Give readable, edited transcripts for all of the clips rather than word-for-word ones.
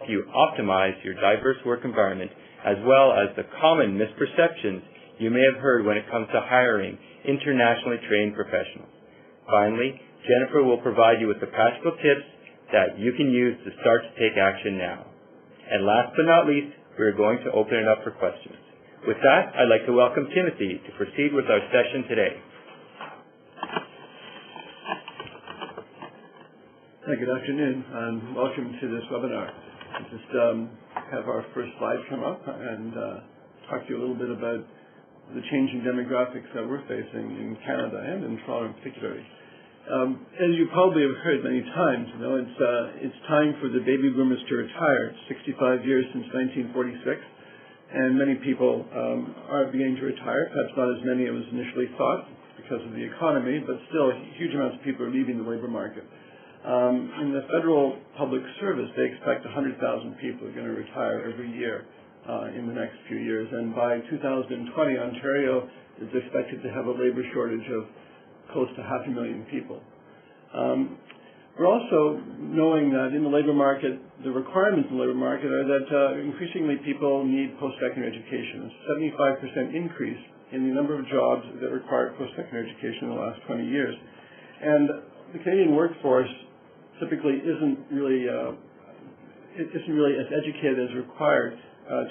you optimize your diverse work environment, as well as the common misperceptions you may have heard when it comes to hiring internationally trained professionals. Finally, Jennifer will provide you with the practical tips that you can use to start to take action now. And last but not least, we're going to open it up for questions. With that, I'd like to welcome Timothy to proceed with our session today. Hi, good afternoon, and welcome to this webinar. I'll just have our first slide come up and talk to you a little bit about the changing demographics that we're facing in Canada and in Toronto in particular. As you probably have heard many times, it's time for the baby boomers to retire. It's 65 years since 1946, and many people are beginning to retire. Perhaps not as many as was initially thought because of the economy, but still huge amounts of people are leaving the labor market. In the federal public service, they expect 100,000 people are going to retire every year in the next few years. And by 2020, Ontario is expected to have a labor shortage of close to 500,000 people. We're also knowing that in the labor market, the requirements in the labor market are that increasingly people need post-secondary education. It's a 75% increase in the number of jobs that require post-secondary education in the last 20 years. And the Canadian workforce typically isn't really as educated as required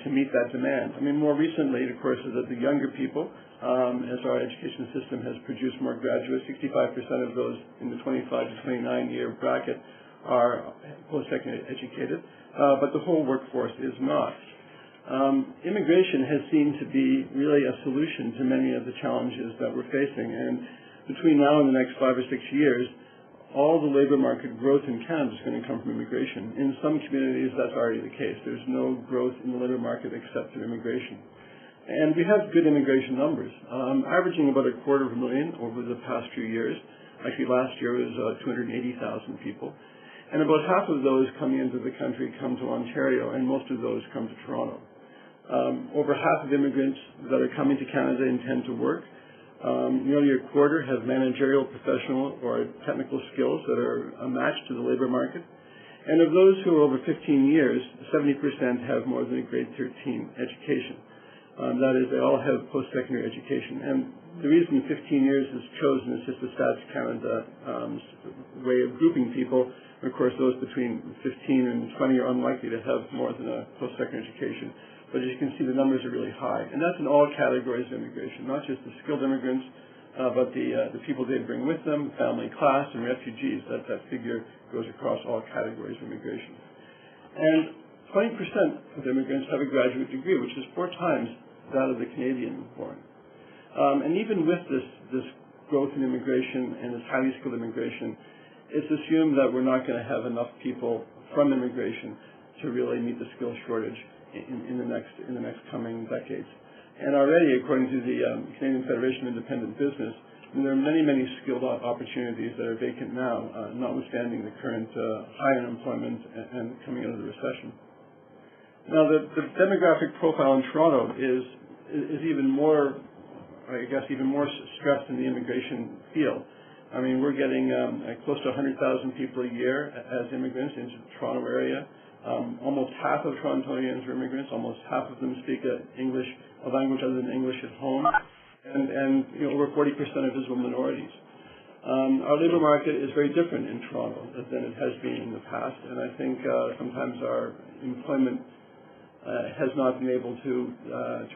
to meet that demand. I mean, more recently, of course, is that the younger people, as our education system has produced more graduates, 65% of those in the 25 to 29 year bracket are post-secondary educated, but the whole workforce is not. Immigration has seemed to be really a solution to many of the challenges that we're facing, and between now and the next 5 or 6 years, all the labor market growth in Canada is going to come from immigration. In some communities, that's already the case. There's no growth in the labor market except through immigration. And we have good immigration numbers, averaging about 250,000 over the past few years. Actually, last year was 280,000 people. And about half of those coming into the country come to Ontario, and most of those come to Toronto. Over half of immigrants that are coming to Canada intend to work. Nearly a quarter have managerial, professional, or technical skills that are a match to the labor market. And of those who are over 15 years, 70% have more than a grade 13 education. That is, they all have post-secondary education. And the reason 15 years is chosen is just the Stats Canada way of grouping people. Of course, those between 15 and 20 are unlikely to have more than a post-secondary education. But as you can see, the numbers are really high. And that's in all categories of immigration, not just the skilled immigrants, but the people they bring with them, family, class, and refugees. That figure goes across all categories of immigration. And 20% of immigrants have a graduate degree, which is 4 times that of the Canadian-born. And even with this growth in immigration and this highly skilled immigration, it's assumed that we're not going to have enough people from immigration to really meet the skill shortage in the next coming decades. And already, according to the Canadian Federation of Independent Business, there are many skilled opportunities that are vacant now, notwithstanding the current high unemployment and coming out of the recession. Now, the demographic profile in Toronto is even more, even more stressed in the immigration field. I mean, we're getting close to 100,000 people a year as immigrants into the Toronto area. Almost half of Torontonians are immigrants. Almost half of them speak a language other than English at home, and over 40% are visible minorities. Our labor market is very different in Toronto than it has been in the past, and I think sometimes our employment has not been able to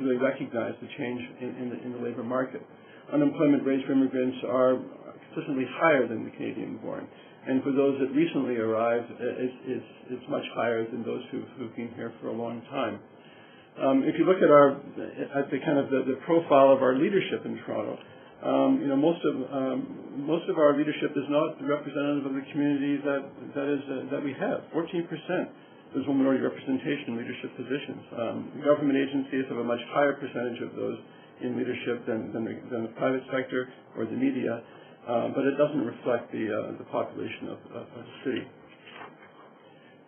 really recognize the change in the labor market. Unemployment rates for immigrants are consistently higher than the Canadian-born. And for those that recently arrived, it's much higher than those who've been here for a long time. If you look at the profile of our leadership in Toronto, most of our leadership is not representative of the community that we have. 14% visible minority representation in leadership positions. Government agencies have a much higher percentage of those in leadership than the private sector or the media. But it doesn't reflect the population of the city.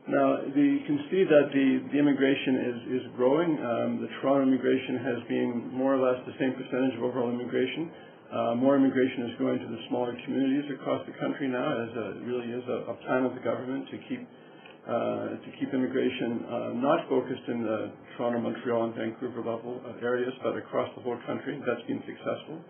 Now, you can see that the immigration is growing. The Toronto immigration has been more or less the same percentage of overall immigration. More immigration is going to the smaller communities across the country now, as it really is a plan of the government to keep to keep immigration not focused in the Toronto, Montreal, and Vancouver level areas, but across the whole country. That's been successful.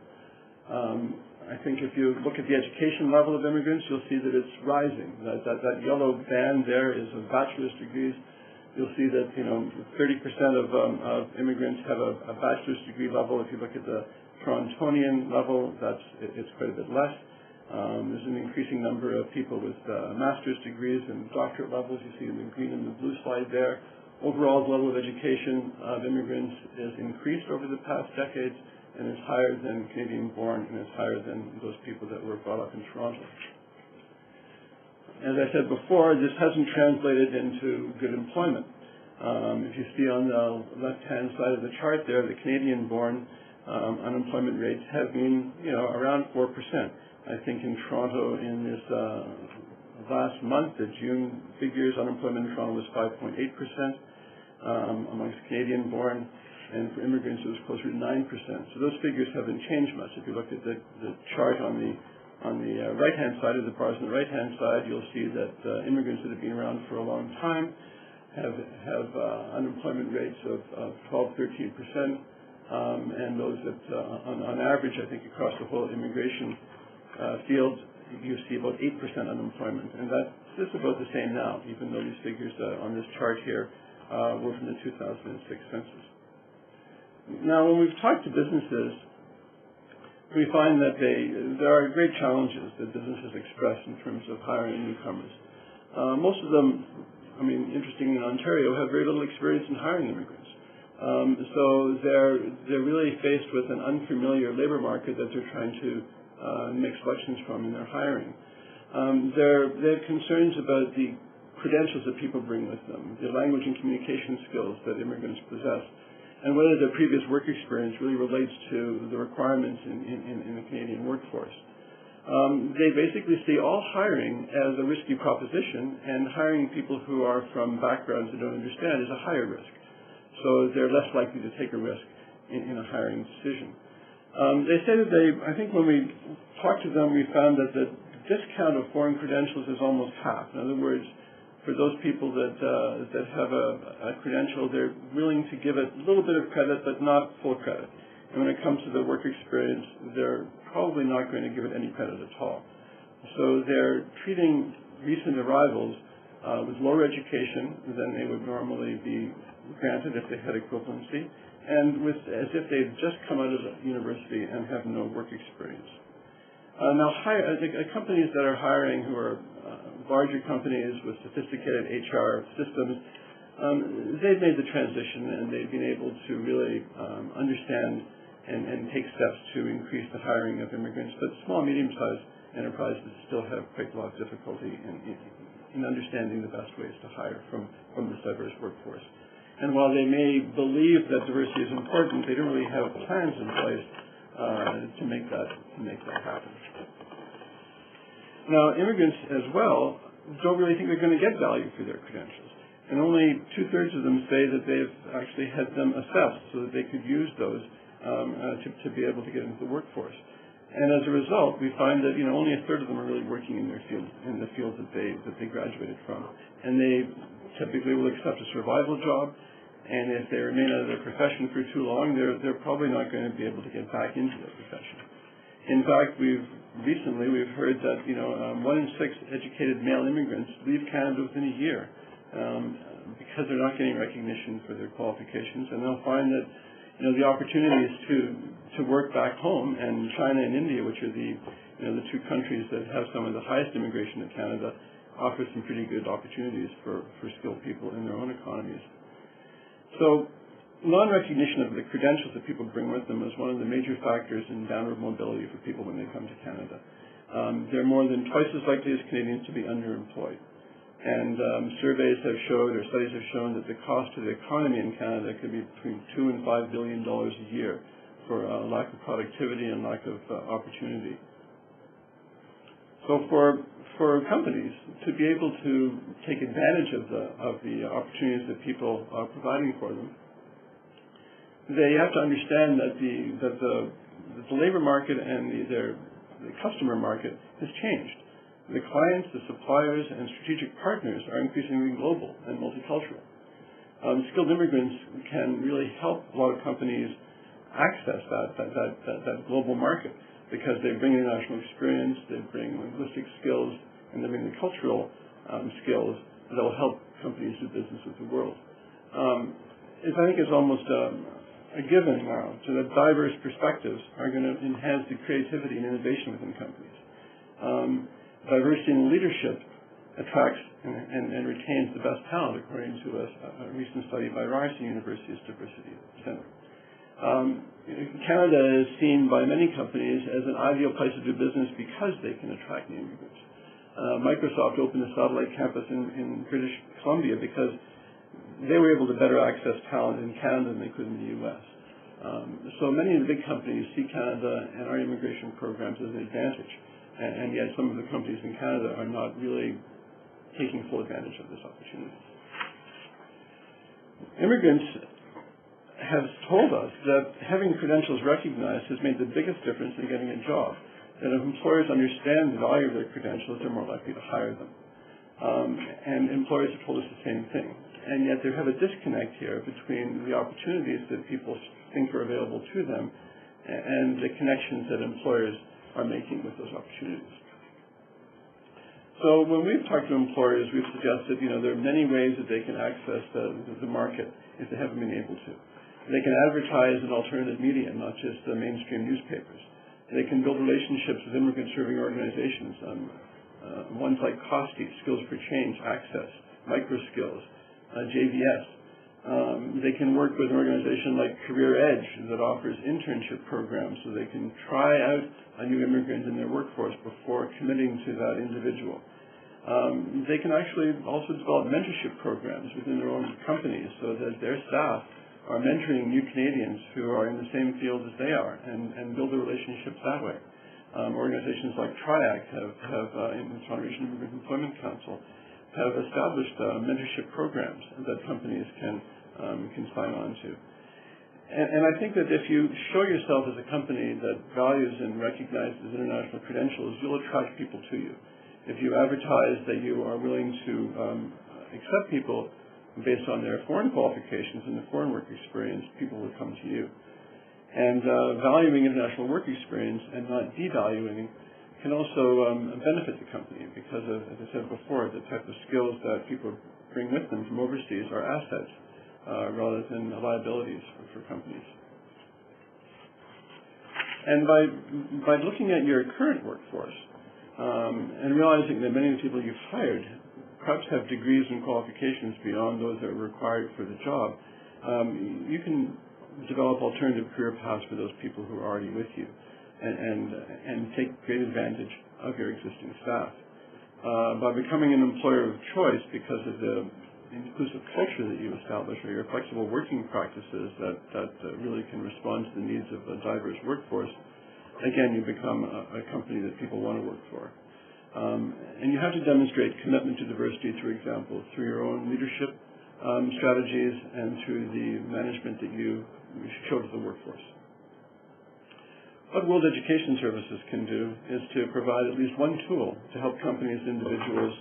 I think if you look at the education level of immigrants, you'll see that it's rising. That yellow band there is of bachelor's degrees. You'll see that 30% of immigrants have a bachelor's degree level. If you look at the Torontonian level, it's quite a bit less. There's an increasing number of people with master's degrees and doctorate levels. You see in the green and the blue slide there. Overall, the level of education of immigrants is increased over the past decades, and is higher than Canadian-born, and is higher than those people that were brought up in Toronto. As I said before, this hasn't translated into good employment. If you see on the left-hand side of the chart there, the Canadian-born unemployment rates have been, around 4%. I think in Toronto in this last month, the June figures, unemployment in Toronto was 5.8% amongst Canadian-born. And for immigrants, it was closer to 9%. So those figures haven't changed much. If you look at the chart on the right-hand side, of the bars on the right-hand side, you'll see that immigrants that have been around for a long time have unemployment rates of 12-13%, and those that, on average, I think across the whole immigration field, you see about 8% unemployment, and that's about the same now, even though these figures on this chart here were from the 2006 census. Now, when we've talked to businesses, we find that there are great challenges that businesses express in terms of hiring newcomers. Most of them, interestingly in Ontario, have very little experience in hiring immigrants. So they're really faced with an unfamiliar labor market that they're trying to make selections from in their hiring. They have concerns about the credentials that people bring with them, the language and communication skills that immigrants possess, and whether their previous work experience really relates to the requirements in the Canadian workforce. They basically see all hiring as a risky proposition, and hiring people who are from backgrounds they don't understand is a higher risk. So they're less likely to take a risk in a hiring decision. They say that I think when we talked to them, we found that the discount of foreign credentials is almost half. In other words, for those people that have a credential, they're willing to give it a little bit of credit, but not full credit. And when it comes to the work experience, they're probably not going to give it any credit at all. So they're treating recent arrivals with lower education than they would normally be granted if they had equivalency, and as if they've just come out of university and have no work experience. Now, companies that are hiring who are larger companies with sophisticated HR systems, they've made the transition and they've been able to really understand and take steps to increase the hiring of immigrants. But small, medium-sized enterprises still have quite a lot of difficulty in understanding the best ways to hire from this diverse workforce. And while they may believe that diversity is important, they don't really have plans in place to make that happen. Now, immigrants as well don't really think they're going to get value for their credentials. And only 2/3 of them say that they've actually had them assessed so that they could use those to be able to get into the workforce. And as a result, we find that only 1/3 of them are really working in their field, in the fields that they graduated from. And they typically will accept a survival job. And if they remain out of their profession for too long, they're probably not going to be able to get back into their profession. In fact, we've heard that 1 in 6 educated male immigrants leave Canada within a year because they're not getting recognition for their qualifications, and they'll find that the opportunities to work back home, and China and India, which are the 2 countries that have some of the highest immigration to Canada, offer some pretty good opportunities for skilled people in their own economies. So non-recognition of the credentials that people bring with them is one of the major factors in downward mobility for people when they come to Canada. They're more than twice as likely as Canadians to be underemployed. And surveys have showed, or studies have shown, that the cost to the economy in Canada could be between $2 and $5 billion a year for lack of productivity and lack of opportunity. So for companies to be able to take advantage of the opportunities that people are providing for them, they have to understand that the labor market and the customer market has changed. The clients, the suppliers, and strategic partners are increasingly global and multicultural. Skilled immigrants can really help a lot of companies access that global market because they bring international experience, they bring linguistic skills, and they bring the cultural skills that will help companies do business with the world. I think it's almost a given now that diverse perspectives are going to enhance the creativity and innovation within companies. Diversity in leadership attracts and retains the best talent, according to a recent study by Ryerson University's Diversity Center. Canada is seen by many companies as an ideal place to do business because they can attract new immigrants. Microsoft opened a satellite campus in British Columbia because they were able to better access talent in Canada than they could in the U.S. So many of the big companies see Canada and our immigration programs as an advantage, and yet some of the companies in Canada are not really taking full advantage of this opportunity. Immigrants have told us that having credentials recognized has made the biggest difference in getting a job. And if employers understand the value of their credentials, they're more likely to hire them. And employers have told us the same thing. And yet they have a disconnect here between the opportunities that people think are available to them and the connections that employers are making with those opportunities. So when we've talked to employers, we've suggested, there are many ways that they can access the market if they haven't been able to. They can advertise in alternative media, not just the mainstream newspapers. They can build relationships with immigrant-serving organizations, ones like COSTI, Skills for Change, Access, MicroSkills, JVS. They can work with an organization like Career Edge that offers internship programs so they can try out a new immigrant in their workforce before committing to that individual. They can actually also develop mentorship programs within their own companies so that their staff are mentoring new Canadians who are in the same field as they are and build the relationships that way. Organizations like TRIAC in the Toronto Regional Immigrant Employment Council, have established mentorship programs that companies can sign on to. And I think that if you show yourself as a company that values and recognizes international credentials, you'll attract people to you. If you advertise that you are willing to accept people based on their foreign qualifications and their foreign work experience, people will come to you. And valuing international work experience and not devaluing can also benefit the company because of, as I said before, the type of skills that people bring with them from overseas are assets rather than liabilities for companies. And by looking at your current workforce and realizing that many of the people you've hired perhaps have degrees and qualifications beyond those that are required for the job, you can develop alternative career paths for those people who are already with you and take great advantage of your existing staff. By becoming an employer of choice because of the inclusive culture that you establish or your flexible working practices that really can respond to the needs of a diverse workforce, again, you become a company that people want to work for. And you have to demonstrate commitment to diversity, through example, through your own leadership strategies and through the management that you show to the workforce. What World Education Services can do is to provide at least one tool to help companies and individuals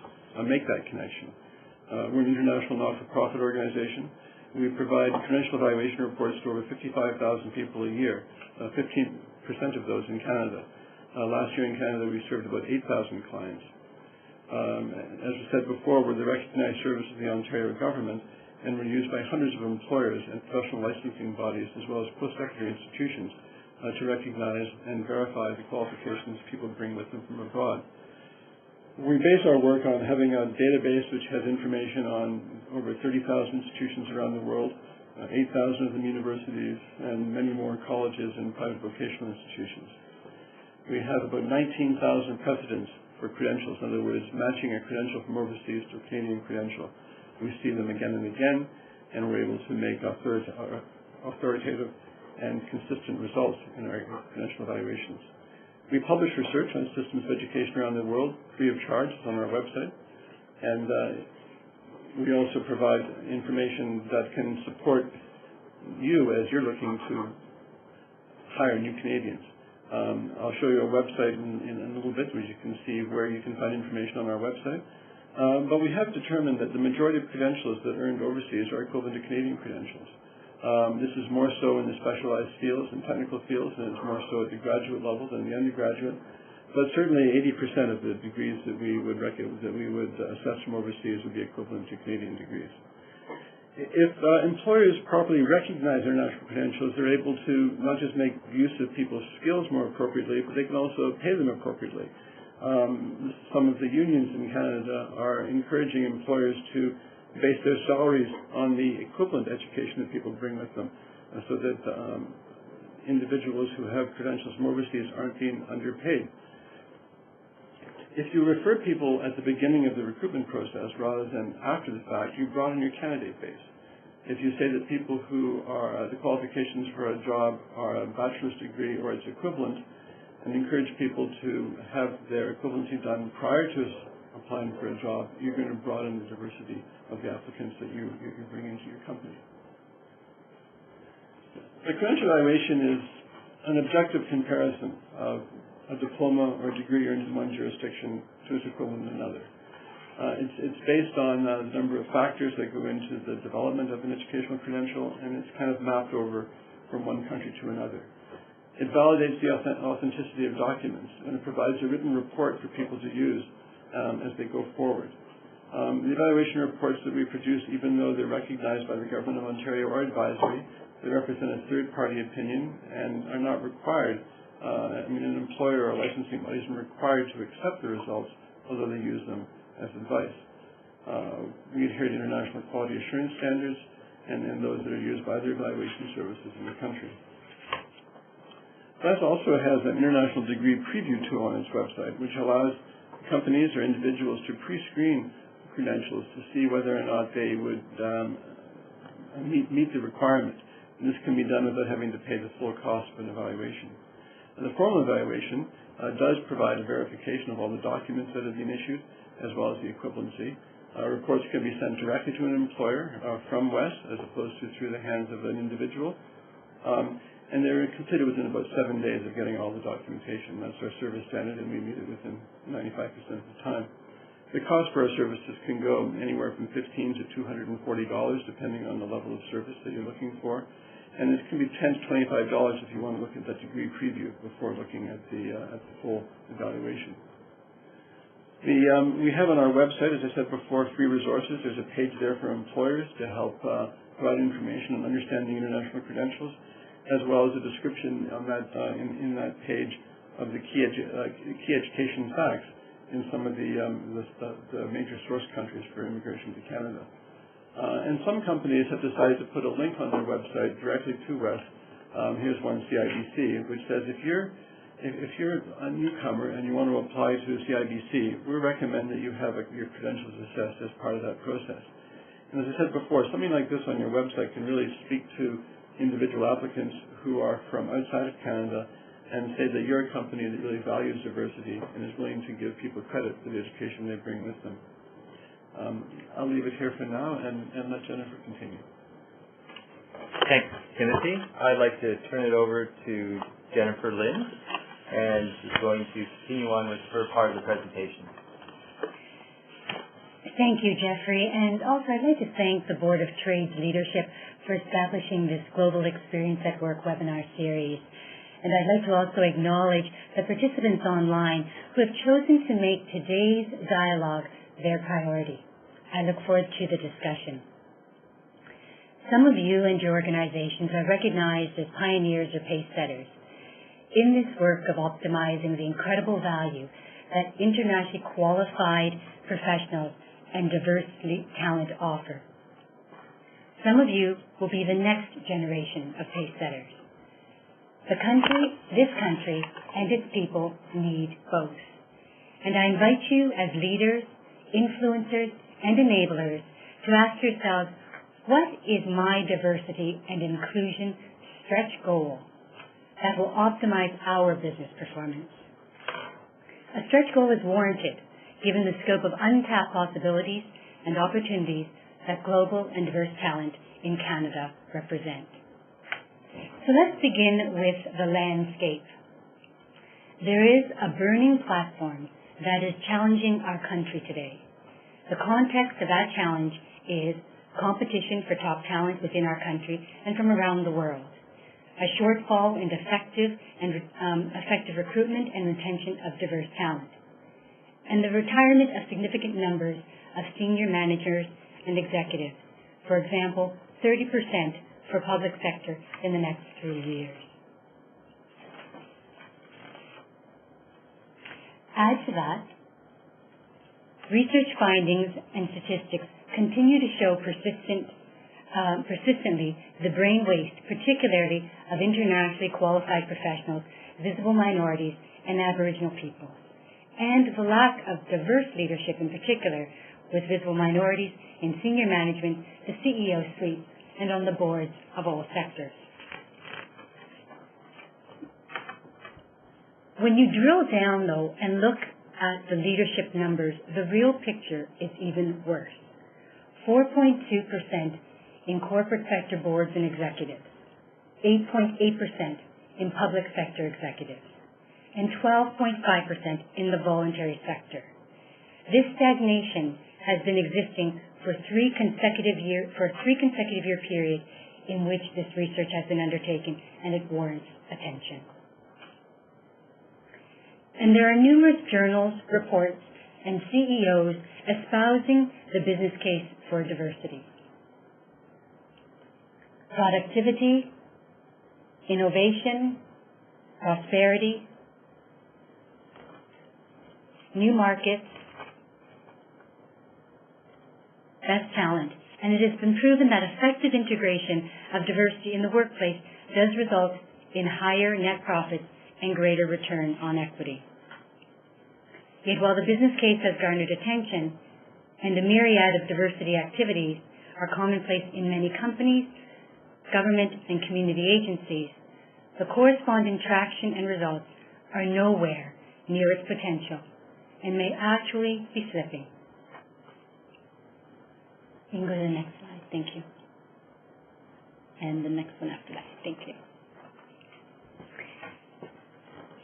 make that connection. We're an international not-for-profit organization. We provide credential evaluation reports to over 55,000 people a year, 15% of those in Canada. Last year in Canada, we served about 8,000 clients. As we said before, we're the recognized service of the Ontario government, and we're used by hundreds of employers and professional licensing bodies, as well as post-secondary institutions, to recognize and verify the qualifications people bring with them from abroad. We base our work on having a database which has information on over 30,000 institutions around the world, 8,000 of them universities, and many more colleges and private vocational institutions. We have about 19,000 precedents for credentials, in other words, matching a credential from overseas to a Canadian credential. We see them again and again, and we're able to make authoritative and consistent results in our credential evaluations. We publish research on systems of education around the world free of charge on our website, and we also provide information that can support you as you're looking to hire new Canadians. I'll show you a website in a little bit, where you can see where you can find information on our website. But we have determined that the majority of credentials that are earned overseas are equivalent to Canadian credentials. This is more so in the specialized fields and technical fields, and it's more so at the graduate level than the undergraduate. But certainly 80% of the degrees that we would assess from overseas would be equivalent to Canadian degrees. If employers properly recognize international credentials, they're able to not just make use of people's skills more appropriately, but they can also pay them appropriately. Some of the unions in Canada are encouraging employers to base their salaries on the equivalent education that people bring with them, so that individuals who have credentials from overseas aren't being underpaid. If you refer people at the beginning of the recruitment process rather than after the fact, you broaden your candidate base. If you say that people who are the qualifications for a job are a bachelor's degree or its equivalent, and encourage people to have their equivalency done prior to applying for a job, you're going to broaden the diversity of the applicants that you bring into your company. The credential evaluation is an objective comparison of a diploma or a degree earned in one jurisdiction to its equivalent in another. It's based on the number of factors that go into the development of an educational credential, and it's kind of mapped over from one country to another. It validates the authenticity of documents, and it provides a written report for people to use as they go forward. The evaluation reports that we produce, even though they're recognized by the Government of Ontario or advisory, they represent a third-party opinion and are not required. An employer or licensing body isn't required to accept the results, although they use them as advice. We adhere to international quality assurance standards and those that are used by other evaluation services in the country. WES also has an international degree preview tool on its website, which allows companies or individuals to pre-screen credentials to see whether or not they would meet the requirement. And this can be done without having to pay the full cost of an evaluation. And the formal evaluation does provide a verification of all the documents that have been issued, as well as the equivalency. Reports can be sent directly to an employer from WES, as opposed to through the hands of an individual. And they're completed within about 7 days of getting all the documentation. That's our service standard, and we meet it within 95% of the time. The cost for our services can go anywhere from $15 to $240, depending on the level of service that you're looking for. And it can be $10 to $25 if you want to look at that degree preview before looking at the full evaluation. We have on our website, as I said before, free resources. There's a page there for employers to help provide information on understanding international credentials, as well as a description on that in that page of the key education facts in some of the major source countries for immigration to Canada. And some companies have decided to put a link on their website directly to WES. Here's one, CIBC, which says if you're a newcomer and you want to apply to CIBC, we recommend that you have your credentials assessed as part of that process. And as I said before, something like this on your website can really speak to individual applicants who are from outside of Canada and say that you're a company that really values diversity and is willing to give people credit for the education they bring with them. I'll leave it here for now and let Jennifer continue. Thanks, Timothy. I'd like to turn it over to Jennifer Lynn, and she's going to continue on with her part of the presentation. Thank you, Jeffrey. And also I'd like to thank the Board of Trade's leadership for establishing this Global Experience at Work webinar series. And I'd like to also acknowledge the participants online who have chosen to make today's dialogue their priority. I look forward to the discussion. Some of you and your organizations are recognized as pioneers or pace setters in this work of optimizing the incredible value that internationally qualified professionals and diverse talent offer. Some of you will be the next generation of pace setters. This country, and its people need both. And I invite you as leaders, influencers, and enablers to ask yourselves, what is my diversity and inclusion stretch goal that will optimize our business performance? A stretch goal is warranted given the scope of untapped possibilities and opportunities that global and diverse talent in Canada represent. So let's begin with the landscape. There is a burning platform that is challenging our country today. The context of that challenge is competition for top talent within our country and from around the world, a shortfall in effective recruitment and retention of diverse talent, and the retirement of significant numbers of senior managers and executives, for example, 30% for public sector in the next 3 years. Add to that, research findings and statistics continue to show persistently the brain waste, particularly of internationally qualified professionals, visible minorities, and Aboriginal people, and the lack of diverse leadership in particular with visible minorities in senior management, the CEO suite, and on the boards of all sectors. When you drill down, though, and look at the leadership numbers, the real picture is even worse. 4.2% in corporate sector boards and executives, 8.8% in public sector executives, and 12.5% in the voluntary sector. This stagnation has been existing for a 3 consecutive year period in which this research has been undertaken, and it warrants attention. And there are numerous journals, reports, and CEOs espousing the business case for diversity. Productivity, innovation, prosperity, new markets, best talent, and it has been proven that effective integration of diversity in the workplace does result in higher net profits and greater return on equity. Yet while the business case has garnered attention and a myriad of diversity activities are commonplace in many companies, government and community agencies, the corresponding traction and results are nowhere near its potential and may actually be slipping. You can go to the next slide. Thank you. And the next one after that. Thank you.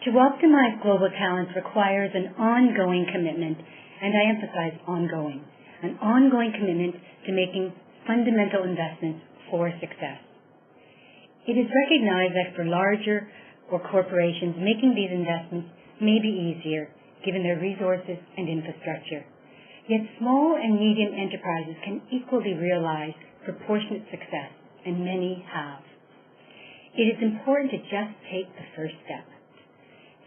To optimize global talent requires an ongoing commitment, and I emphasize ongoing, an ongoing commitment to making fundamental investments for success. It is recognized that for larger or corporations, making these investments may be easier given their resources and infrastructure. Yet small and medium enterprises can equally realize proportionate success, and many have. It is important to just take the first step.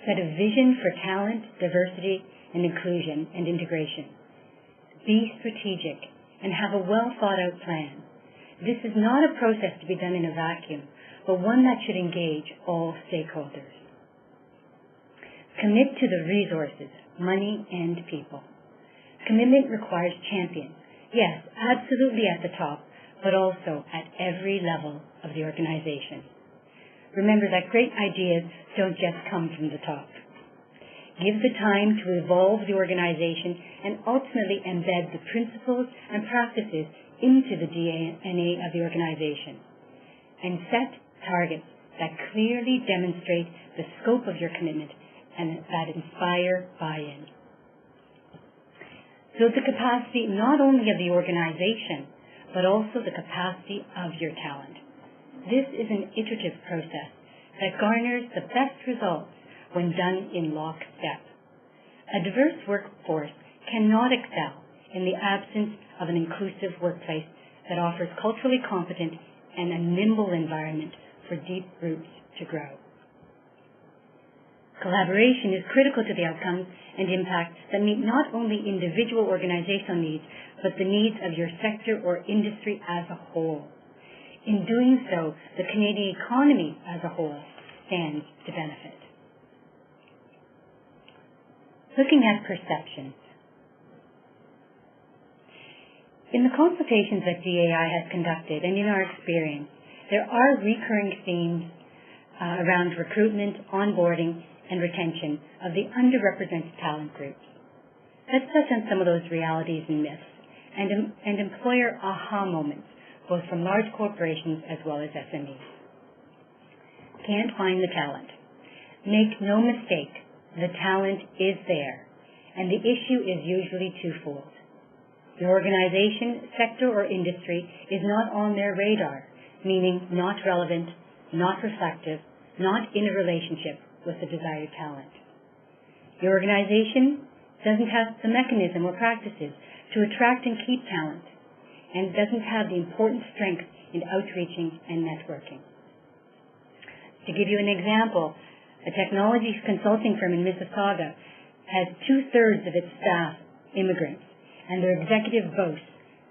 Set a vision for talent, diversity, and inclusion and integration. Be strategic and have a well-thought-out plan. This is not a process to be done in a vacuum, but one that should engage all stakeholders. Commit to the resources, money, and people. Commitment requires champions. Yes, absolutely at the top, but also at every level of the organization. Remember that great ideas don't just come from the top. Give the time to evolve the organization and ultimately embed the principles and practices into the DNA of the organization. And set targets that clearly demonstrate the scope of your commitment and that inspire buy-in. Build the capacity not only of the organization, but also the capacity of your talent. This is an iterative process that garners the best results when done in lockstep. A diverse workforce cannot excel in the absence of an inclusive workplace that offers culturally competent and a nimble environment for deep roots to grow. Collaboration is critical to the outcomes and impact that meet not only individual organizational needs, but the needs of your sector or industry as a whole. In doing so, the Canadian economy as a whole stands to benefit. Looking at perceptions. In the consultations that DAI has conducted and in our experience, there are recurring themes around recruitment, onboarding, and retention of the underrepresented talent groups. Let's touch on some of those realities and myths and employer aha moments, both from large corporations as well as SMEs. Can't find the talent. Make no mistake, the talent is there, and the issue is usually twofold. The organization, sector, or industry is not on their radar, meaning not relevant, not reflective, not in a relationship with the desired talent. The organization doesn't have the mechanism or practices to attract and keep talent, and doesn't have the important strength in outreaching and networking. To give you an example, a technology consulting firm in Mississauga has 2/3 of its staff immigrants, and their executive boasts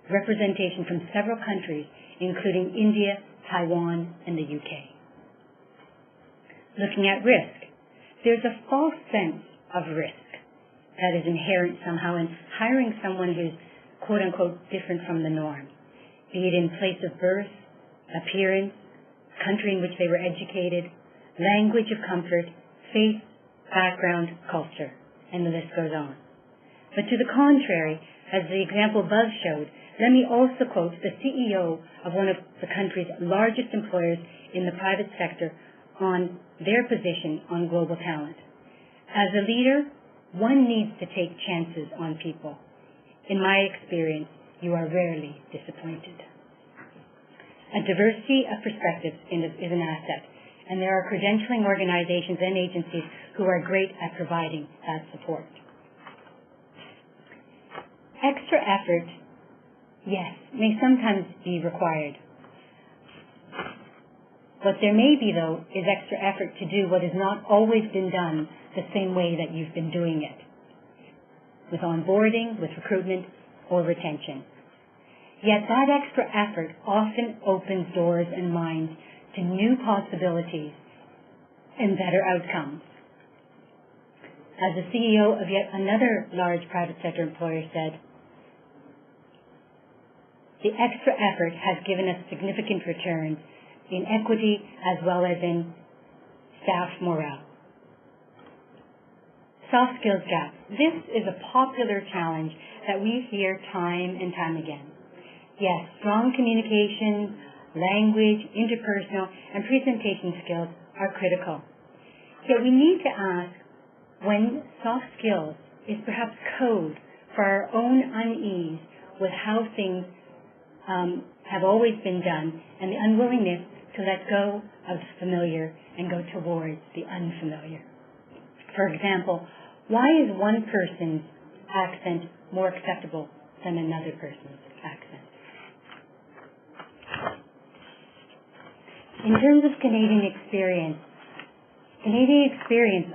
representation from several countries, including India, Taiwan, and the UK. Looking at risk, there's a false sense of risk that is inherent somehow in hiring someone who's quote-unquote different from the norm, be it in place of birth, appearance, country in which they were educated, language of comfort, faith, background, culture, and the list goes on. But to the contrary, as the example above showed, let me also quote the CEO of one of the country's largest employers in the private sector on their position on global talent. As a leader, one needs to take chances on people. In my experience, you are rarely disappointed. A diversity of perspectives is an asset, and there are credentialing organizations and agencies who are great at providing that support. Extra effort, yes, may sometimes be required. What there may be, though, is extra effort to do what has not always been done the same way that you've been doing it, with onboarding, with recruitment, or retention. Yet that extra effort often opens doors and minds to new possibilities and better outcomes. As the CEO of yet another large private sector employer said, the extra effort has given us significant returns in equity as well as in staff morale. Soft skills gap. This is a popular challenge that we hear time and time again. Yes, strong communication, language, interpersonal, and presentation skills are critical. Yet we need to ask when soft skills is perhaps code for our own unease with how things have always been done and the unwillingness to let go of the familiar and go towards the unfamiliar. For example, why is one person's accent more acceptable than another person's accent? In terms of Canadian experience,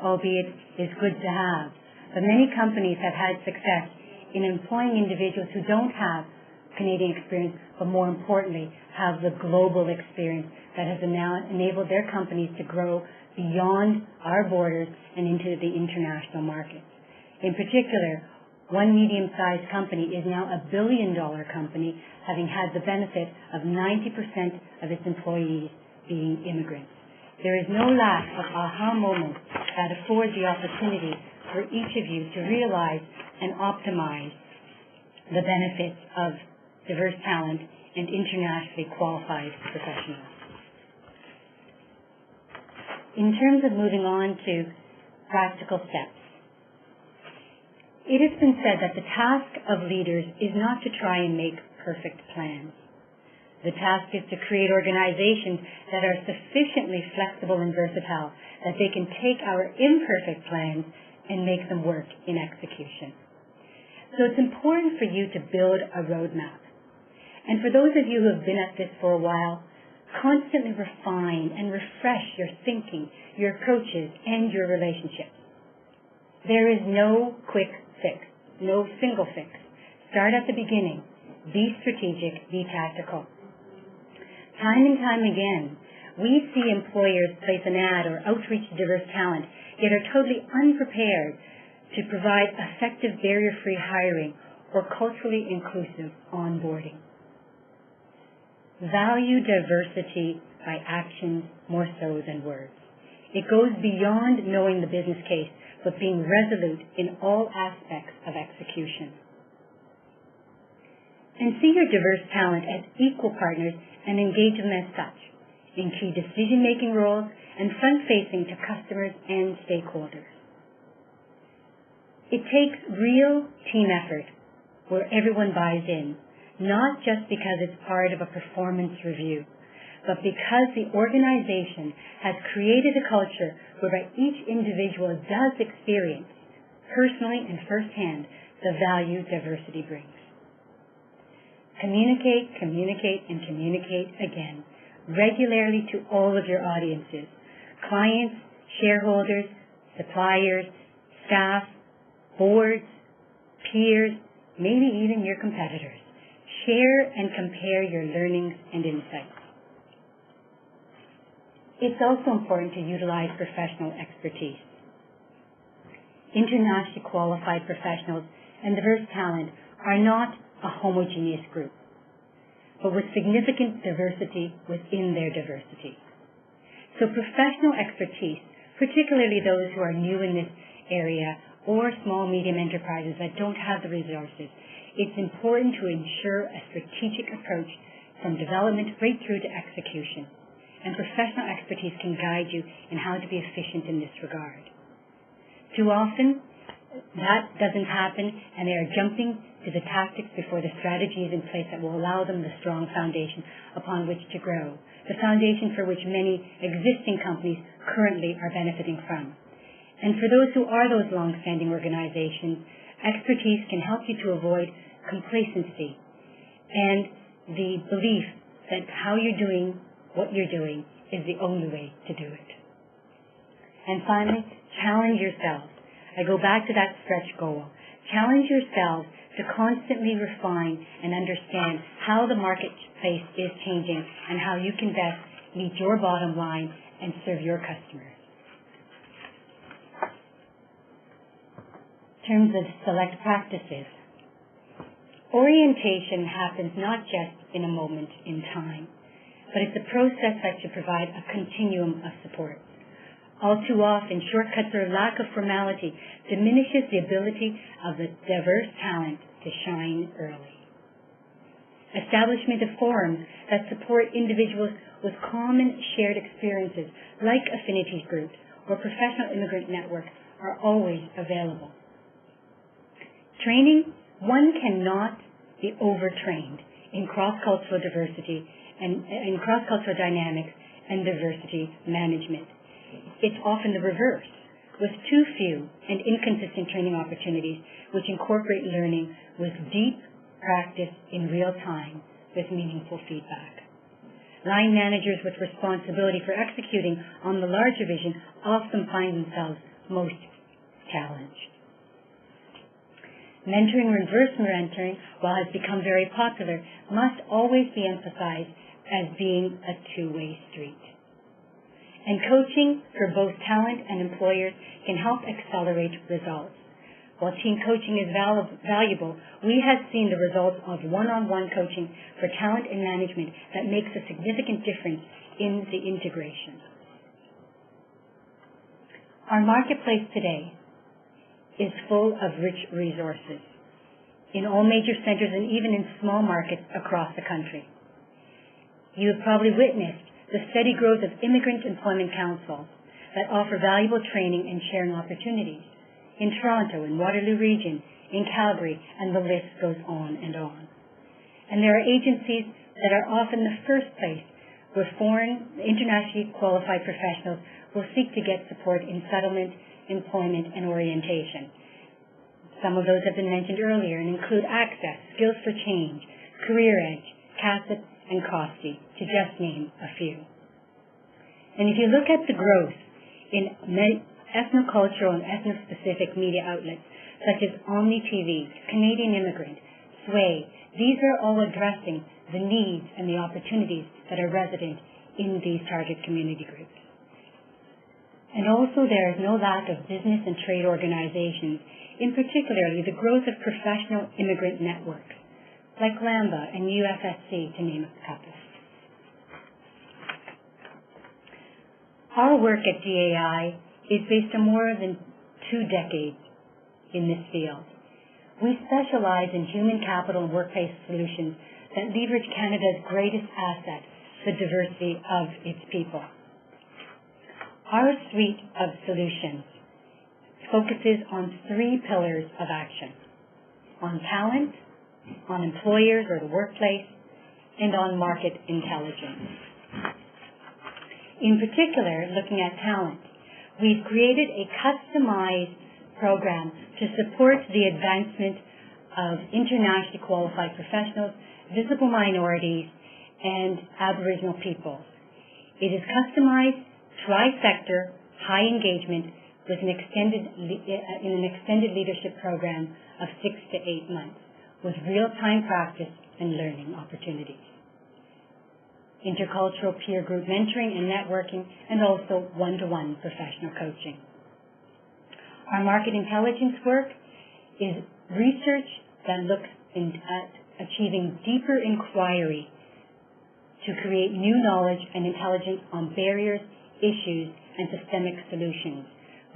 albeit, is good to have, but many companies have had success in employing individuals who don't have Canadian experience, but more importantly, have the global experience that has now enabled their companies to grow beyond our borders and into the international markets. In particular, one medium-sized company is now a billion-dollar company, having had the benefit of 90% of its employees being immigrants. There is no lack of aha moments that afford the opportunity for each of you to realize and optimize the benefits of diverse talent and internationally qualified professionals. In terms of moving on to practical steps, it has been said that the task of leaders is not to try and make perfect plans. The task is to create organizations that are sufficiently flexible and versatile that they can take our imperfect plans and make them work in execution. So it's important for you to build a roadmap. And for those of you who have been at this for a while, constantly refine and refresh your thinking, your approaches, and your relationships. There is no quick fix, no single fix. Start at the beginning. Be strategic, be tactical. Time and time again, we see employers place an ad or outreach to diverse talent, yet are totally unprepared to provide effective barrier-free hiring or culturally inclusive onboarding. Value diversity by actions more so than words. It goes beyond knowing the business case, but being resolute in all aspects of execution. And see your diverse talent as equal partners and engage them as such in key decision-making roles and front-facing to customers and stakeholders. It takes real team effort where everyone buys in, not just because it's part of a performance review, but because the organization has created a culture whereby each individual does experience, personally and firsthand, the value diversity brings. Communicate, communicate, and communicate again, regularly to all of your audiences, clients, shareholders, suppliers, staff, boards, peers, maybe even your competitors. Share and compare your learnings and insights. It's also important to utilize professional expertise. Internationally qualified professionals and diverse talent are not a homogeneous group, but with significant diversity within their diversity. So professional expertise, particularly those who are new in this area or small, medium enterprises that don't have the resources, it's important to ensure a strategic approach from development right through to execution. And professional expertise can guide you in how to be efficient in this regard. Too often, that doesn't happen, and they are jumping to the tactics before the strategy is in place that will allow them the strong foundation upon which to grow, the foundation for which many existing companies currently are benefiting from. And for those who are those long-standing organizations, expertise can help you to avoid complacency and the belief that how you're doing what you're doing is the only way to do it. And finally, challenge yourselves. I go back to that stretch goal. Challenge yourselves to constantly refine and understand how the marketplace is changing and how you can best meet your bottom line and serve your customers. In terms of select practices, orientation happens not just in a moment in time, but it's a process that should provide a continuum of support. All too often, shortcuts or lack of formality diminishes the ability of the diverse talent to shine early. Establishment of forums that support individuals with common shared experiences, like affinity groups or professional immigrant networks, are always available. Training, one cannot be overtrained in cross-cultural diversity and in cross-cultural dynamics and diversity management. It's often the reverse, with too few and inconsistent training opportunities which incorporate learning with deep practice in real time with meaningful feedback. Line managers with responsibility for executing on the larger vision often find themselves most challenged. Mentoring or reverse mentoring, while has become very popular, must always be emphasized as being a two-way street. And coaching for both talent and employers can help accelerate results. While team coaching is valuable, we have seen the results of one-on-one coaching for talent and management that makes a significant difference in the integration. Our marketplace today is full of rich resources in all major centers and even in small markets across the country. You have probably witnessed the steady growth of immigrant employment councils that offer valuable training and sharing opportunities in Toronto, in Waterloo Region, in Calgary, and the list goes on and on. And there are agencies that are often the first place where foreign, internationally qualified professionals will seek to get support in settlement, employment, and orientation. Some of those have been mentioned earlier and include Access, Skills for Change, Career Edge, CASET, and COSTI, to just name a few. And if you look at the growth in ethnocultural and ethno-specific media outlets such as Omni TV, Canadian Immigrant, Sway, these are all addressing the needs and the opportunities that are resident in these target community groups. And also there is no lack of business and trade organizations, in particularly the growth of professional immigrant networks, like LAMBA and UFSC, to name a couple. Our work at DAI is based on more than 2 decades in this field. We specialize in human capital and workplace solutions that leverage Canada's greatest asset, the diversity of its people. Our suite of solutions focuses on 3 pillars of action: on talent, on employers or the workplace, and on market intelligence. In particular, looking at talent, we've created a customized program to support the advancement of internationally qualified professionals, visible minorities, and Aboriginal peoples. It is customized, tri-sector, high engagement with an extended leadership program of 6 to 8 months with real-time practice and learning opportunities. Intercultural peer group mentoring and networking, and also one-to-one professional coaching. Our market intelligence work is research that looks at achieving deeper inquiry to create new knowledge and intelligence on barriers, issues, and systemic solutions.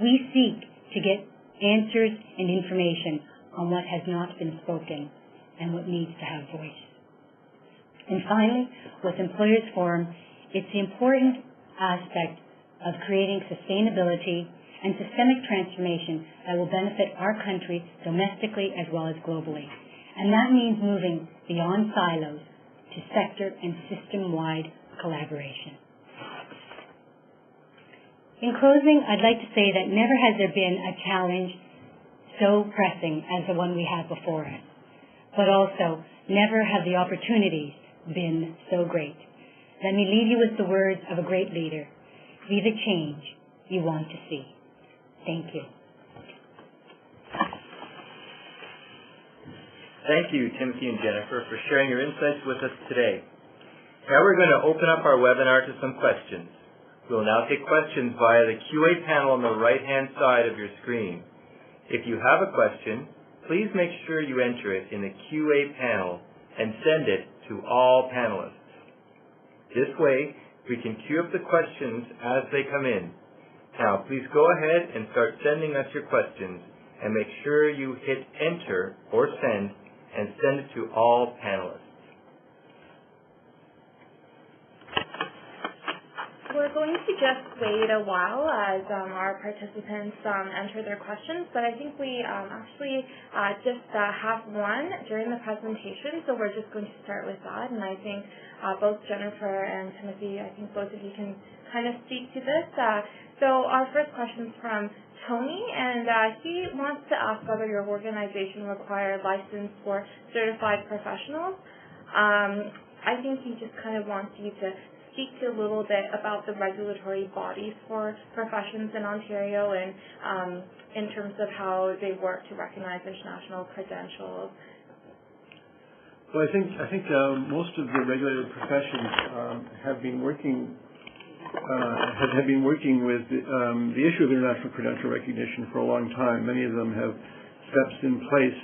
We seek to get answers and information on what has not been spoken and what needs to have voice. And finally, with Employers Forum, it's the important aspect of creating sustainability and systemic transformation that will benefit our country domestically as well as globally. And that means moving beyond silos to sector and system-wide collaboration. In closing, I'd like to say that never has there been a challenge so pressing as the one we have before us, but also never have the opportunities been so great. Let me leave you with the words of a great leader: be the change you want to see. Thank you. Thank you, Timothy and Jennifer, for sharing your insights with us today. Now we're going to open up our webinar to some questions. We'll now take questions via the QA panel on the right-hand side of your screen. If you have a question, please make sure you enter it in the QA panel and send it to all panelists. This way, we can queue up the questions as they come in. Now, please go ahead and start sending us your questions, and make sure you hit enter or send and send it to all panelists. We're going to just wait a while as our participants enter their questions, but I think we actually just have one during the presentation, so we're just going to start with that. And I think both Jennifer and Timothy, I think both of you can kind of speak to this. So our first question is from Tony, and he wants to ask whether your organization requires license for certified professionals. I think he just kind of wants you to speak to a little bit about the regulatory bodies for professions in Ontario and in terms of how they work to recognize international credentials. Well, I think most of the regulated professions have been working with the issue of international credential recognition for a long time. Many of them have steps in place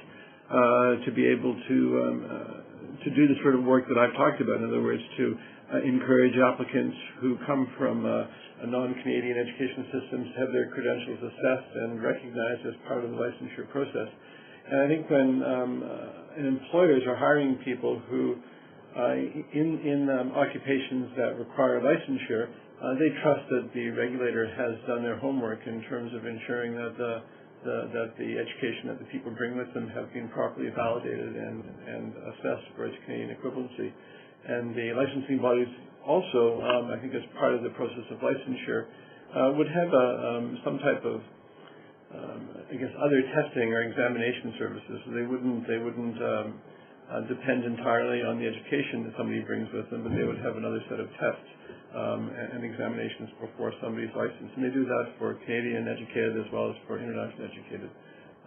to be able to do the sort of work that I've talked about. In other words, to encourage applicants who come from a non-Canadian education system to have their credentials assessed and recognized as part of the licensure process. And I think when employers are hiring people who in occupations that require licensure, they trust that the regulator has done their homework in terms of ensuring that the education that the people bring with them have been properly validated and assessed for its Canadian equivalency. And the licensing bodies also, I think as part of the process of licensure, would have some type of, other testing or examination services. So they wouldn't depend entirely on the education that somebody brings with them, but they would have another set of tests and examinations before somebody's licensed. And they do that for Canadian educated as well as for international educated.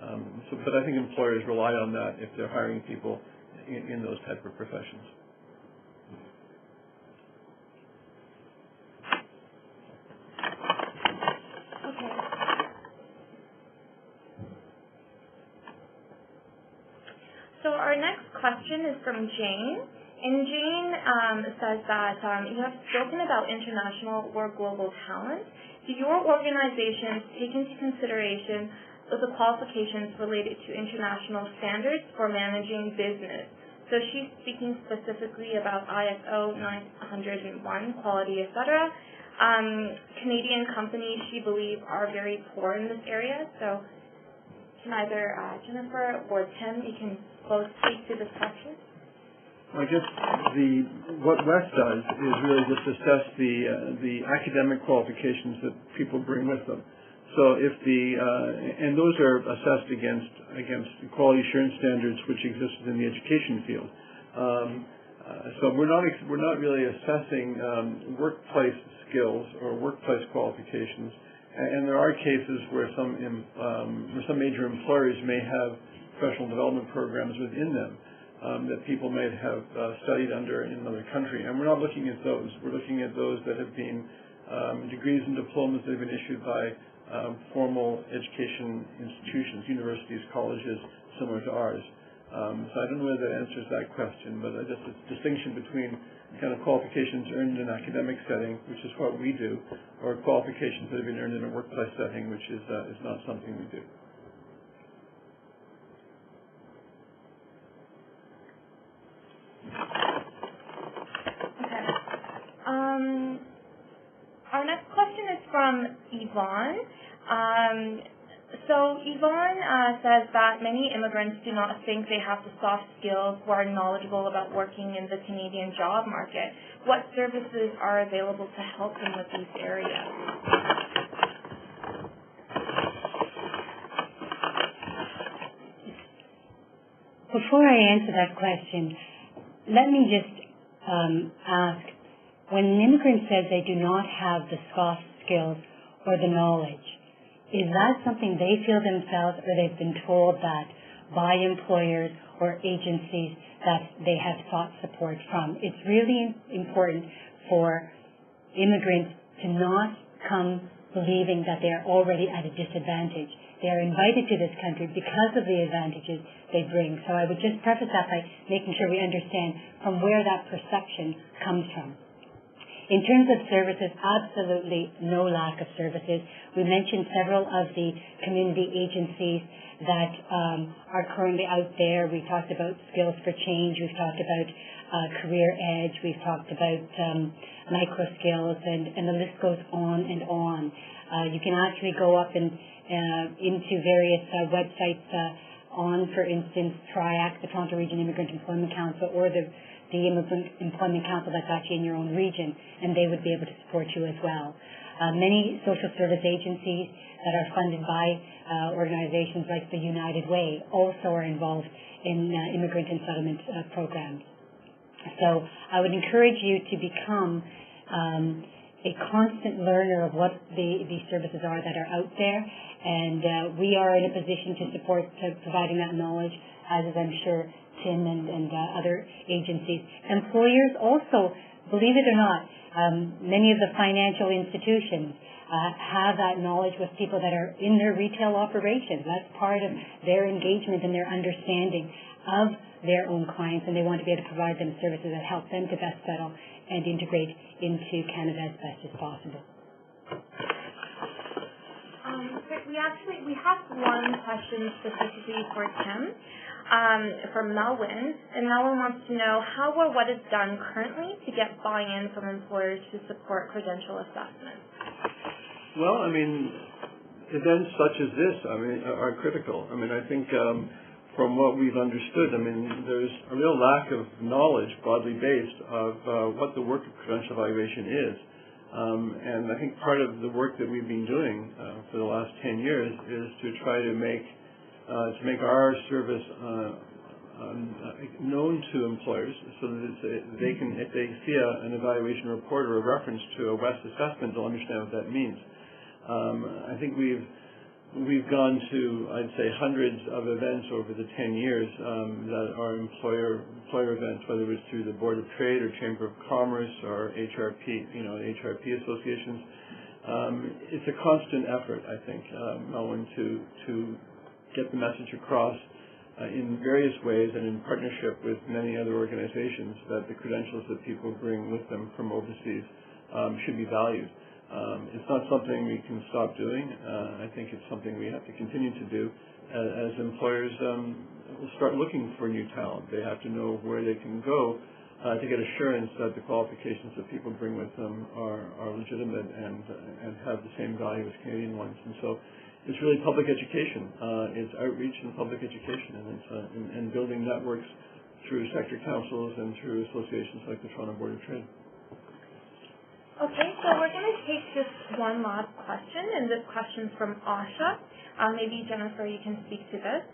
But I think employers rely on that if they're hiring people in those type of professions. So our next question is from Jane. And Jane says that you have spoken about international or global talent. Do your organizations take into consideration the qualifications related to international standards for managing business? So she's speaking specifically about ISO 901, quality, etc. Canadian companies, she believes, are very poor in this area. So can either Jennifer or Tim, you can both speak to this question. I guess what WES does is really just assess the academic qualifications that people bring with them. So if and those are assessed against quality assurance standards which exist in the education field. So we're not really assessing workplace skills or workplace qualifications. And there are cases where some major employers may have professional development programs within them that people may have studied under in another country. And we're not looking at those. We're looking at those that have been degrees and diplomas that have been issued by formal education institutions, universities, colleges, similar to ours. So I don't know whether that answers that question, but just a distinction between kind of qualifications earned in an academic setting, which is what we do, or qualifications that have been earned in a workplace setting, which is not something we do. Okay. Our next question is from Yvonne. So Yvonne says that many immigrants do not think they have the soft skills or are knowledgeable about working in the Canadian job market. What services are available to help them with these areas? Before I answer that question, let me just ask, when an immigrant says they do not have the soft skills or the knowledge, is that something they feel themselves, or they've been told that by employers or agencies that they have sought support from? It's really important for immigrants to not come believing that they're already at a disadvantage. They're invited to this country because of the advantages they bring. So I would just preface that by making sure we understand from where that perception comes from. In terms of services, absolutely no lack of services. We mentioned several of the community agencies that are currently out there. We talked about Skills for Change. We've talked about Career Edge. We've talked about micro skills, and the list goes on and on. You can actually go up and into various websites on, for instance, TRIAC, the Toronto Region Immigrant Employment Council, or the Immigrant Employment Council that's actually in your own region, and they would be able to support you as well. Many social service agencies that are funded by organizations like the United Way also are involved in immigrant and settlement programs. So I would encourage you to become a constant learner of what the services are that are out there, and we are in a position to support providing that knowledge, as is, I'm sure, Tim and other agencies. Employers also, believe it or not, many of the financial institutions have that knowledge with people that are in their retail operations. That's part of their engagement and their understanding of their own clients, and they want to be able to provide them services that help them to best settle and integrate into Canada as best as possible. We have one question specifically for Tim. From Melwin, and Melwin wants to know how or what is done currently to get buy-in from employers to support credential assessment. Well, I mean, events such as this, are critical. I think from what we've understood, there's a real lack of knowledge, broadly based, of what the work of credential evaluation is. And I think part of the work that we've been doing for the last 10 years is to try to make our service known to employers, so that they can, if they see an evaluation report or a reference to a WES assessment, they'll understand what that means. I think we've gone to, I'd say, hundreds of events over the 10 years that are employer events, whether it was through the Board of Trade or Chamber of Commerce or HRP, HRP associations. It's a constant effort, I think, Owen, to get the message across in various ways and in partnership with many other organizations that the credentials that people bring with them from overseas should be valued. It's not something we can stop doing. I think it's something we have to continue to do as employers will start looking for new talent. They have to know where they can go to get assurance that the qualifications that people bring with them are legitimate and have the same value as Canadian ones. And so it's really public education. It's outreach and public education, and it's and building networks through sector councils and through associations like the Toronto Board of Trade. Okay, so we're going to take just one last question, and this question's from Asha. Maybe Jennifer, you can speak to this.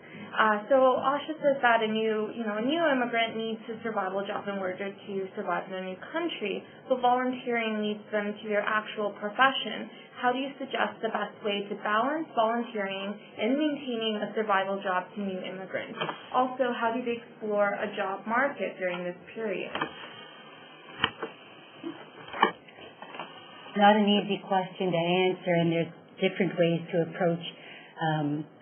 So Asha says that a new immigrant needs a survival job in order to survive in a new country, but volunteering leads them to their actual profession. How do you suggest the best way to balance volunteering and maintaining a survival job to new immigrants? Also, how do they explore a job market during this period? Not an easy question to answer, and there's different ways to approach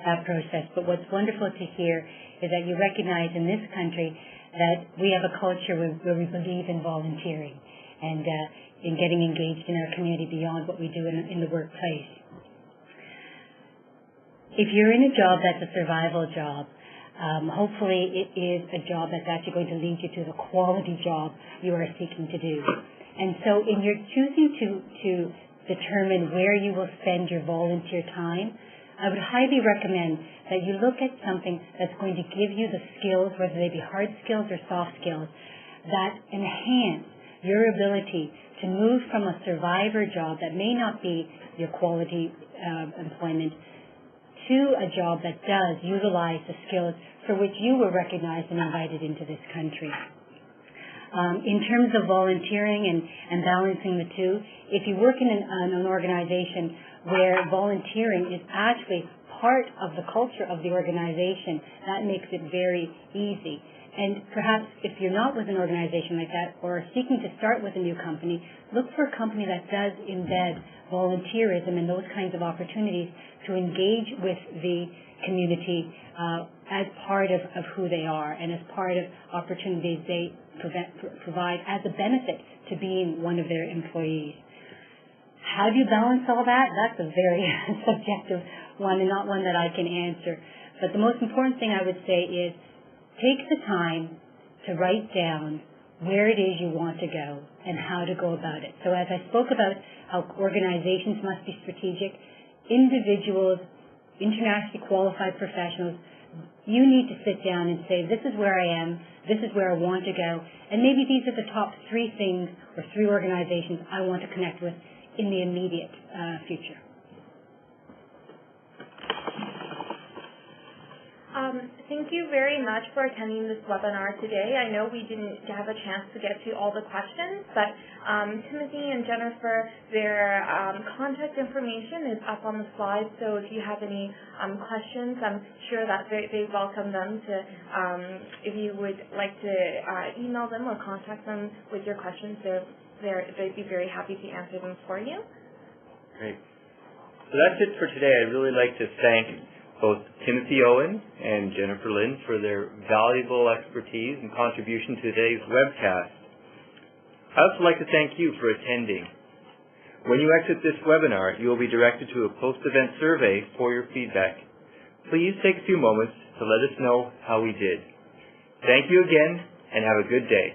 that process. But what's wonderful to hear is that you recognize in this country that we have a culture where we believe in volunteering and in getting engaged in our community beyond what we do in the workplace. If you're in a job that's a survival job, hopefully it is a job that's actually going to lead you to the quality job you are seeking to do. And so in your choosing to determine where you will spend your volunteer time, I would highly recommend that you look at something that's going to give you the skills, whether they be hard skills or soft skills, that enhance your ability to move from a survivor job that may not be your quality employment to a job that does utilize the skills for which you were recognized and invited into this country. In terms of volunteering and balancing the two, if you work in an organization where volunteering is actually part of the culture of the organization, that makes it very easy. And perhaps if you're not with an organization like that or are seeking to start with a new company, look for a company that does embed volunteerism and those kinds of opportunities to engage with the community as part of who they are and as part of opportunities they provide as a benefit to being one of their employees. How do you balance all that? That's a very subjective one and not one that I can answer. But the most important thing I would say is take the time to write down where it is you want to go and how to go about it. So as I spoke about how organizations must be strategic, individuals, internationally qualified professionals, you need to sit down and say, this is where I am, this is where I want to go, and maybe these are the top 3 things or 3 organizations I want to connect with in the immediate future. Thank you very much for attending this webinar today. I know we didn't have a chance to get to all the questions, but Timothy and Jennifer, their contact information is up on the slide, so if you have any questions, I'm sure that they welcome them to, if you would like to email them or contact them with your questions, they'd be very happy to answer them for you. Great. So that's it for today. I'd really like to thank both Timothy Owen and Jennifer Lynn for their valuable expertise and contribution to today's webcast. I'd also like to thank you for attending. When you exit this webinar, you will be directed to a post-event survey for your feedback. Please take a few moments to let us know how we did. Thank you again, and have a good day.